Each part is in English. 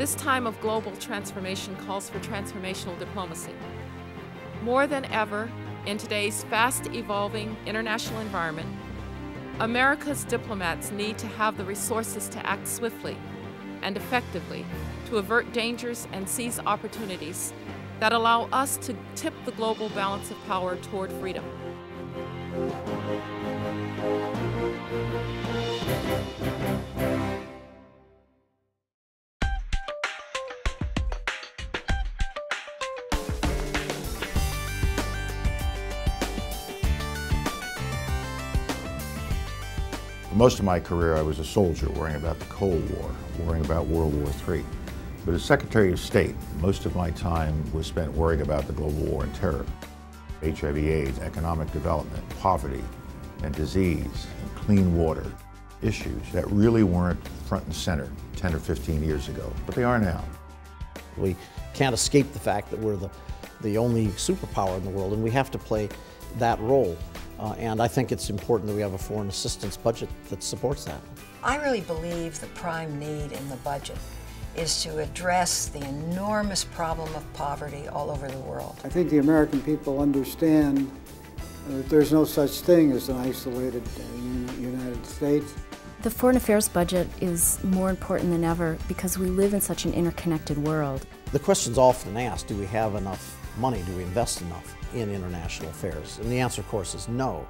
This time of global transformation calls for transformational diplomacy. More than ever, in today's fast-evolving international environment, America's diplomats need to have the resources to act swiftly and effectively to avert dangers and seize opportunities that allow us to tip the global balance of power toward freedom. For most of my career, I was a soldier worrying about the Cold War, worrying about World War III. But as Secretary of State, most of my time was spent worrying about the global war on terror, HIV/AIDS, economic development, poverty and disease, and clean water, issues that really weren't front and center 10 or 15 years ago, but they are now. We can't escape the fact that we're the only superpower in the world, and we have to play that role. And I think it's important that we have a foreign assistance budget that supports that. I really believe the prime need in the budget is to address the enormous problem of poverty all over the world. I think the American people understand that there's no such thing as an isolated United States. The foreign affairs budget is more important than ever because we live in such an interconnected world. The question's often asked, do we have enough money, do we invest enough in international affairs? And the answer, of course, is no.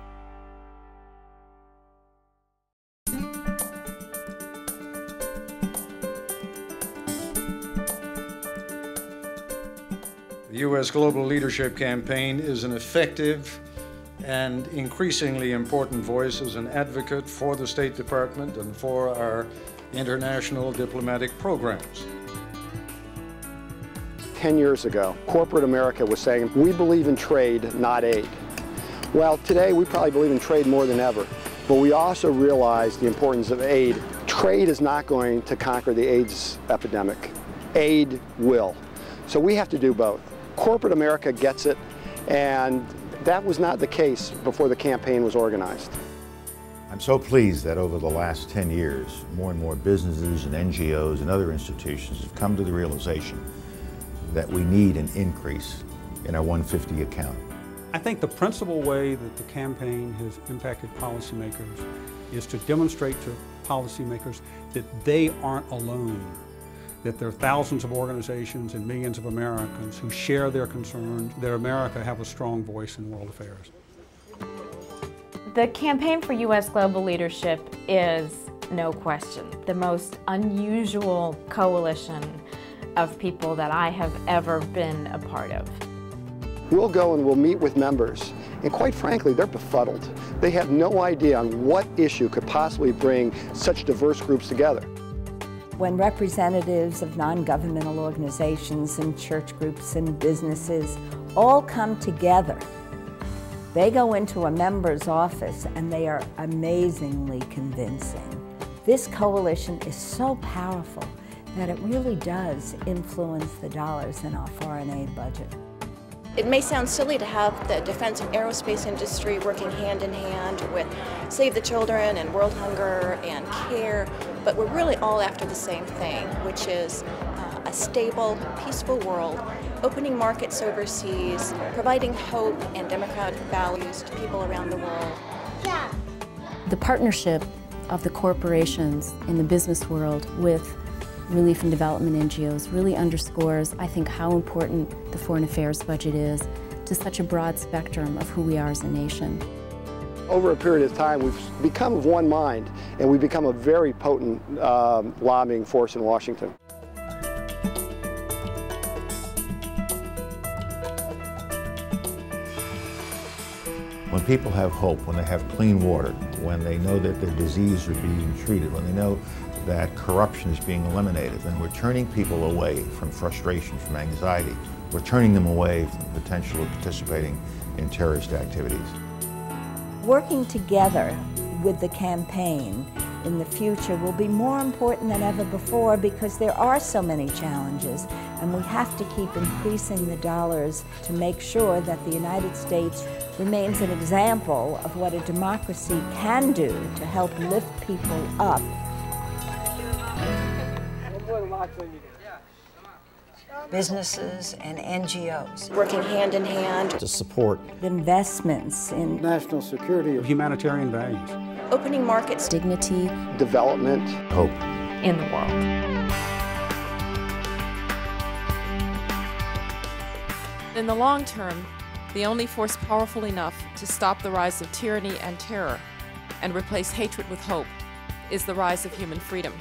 The U.S. Global Leadership Campaign is an effective and increasingly important voice as an advocate for the State Department and for our international diplomatic programs. 10 years ago, corporate America was saying, we believe in trade, not aid. Well, today we probably believe in trade more than ever, but we also realize the importance of aid. Trade is not going to conquer the AIDS epidemic. Aid will. So we have to do both. Corporate America gets it, and that was not the case before the campaign was organized. I'm so pleased that over the last 10 years, more and more businesses and NGOs and other institutions have come to the realization that we need an increase in our 150 account. I think the principal way that the campaign has impacted policymakers is to demonstrate to policymakers that they aren't alone, that there are thousands of organizations and millions of Americans who share their concerns, that America have a strong voice in world affairs. The Campaign for U.S. Global Leadership is, no question, the most unusual coalition of people that I have ever been a part of. We'll go and we'll meet with members, and quite frankly, they're befuddled. They have no idea on what issue could possibly bring such diverse groups together. When representatives of non-governmental organizations and church groups and businesses all come together, they go into a member's office and they are amazingly convincing. This coalition is so powerful that it really does influence the dollars in our foreign aid budget. It may sound silly to have the defense and aerospace industry working hand in hand with Save the Children and World Hunger and CARE, but we're really all after the same thing, which is a stable, peaceful world, opening markets overseas, providing hope and democratic values to people around the world. Yeah. The partnership of the corporations in the business world with relief and development NGOs really underscores, I think, how important the foreign affairs budget is to such a broad spectrum of who we are as a nation. Over a period of time, we've become of one mind, and we've become a very potent lobbying force in Washington. When people have hope, when they have clean water, when they know that their disease are being treated, when they know that corruption is being eliminated, then we're turning people away from frustration, from anxiety. We're turning them away from the potential of participating in terrorist activities. Working together with the campaign in the future will be more important than ever before because there are so many challenges, and we have to keep increasing the dollars to make sure that the United States remains an example of what a democracy can do to help lift people up. One more than lots of you. businesses, and NGOs. Working hand in hand to support investments in national security, humanitarian values, opening markets, dignity, development, hope in the world. In the long term, the only force powerful enough to stop the rise of tyranny and terror and replace hatred with hope is the rise of human freedom.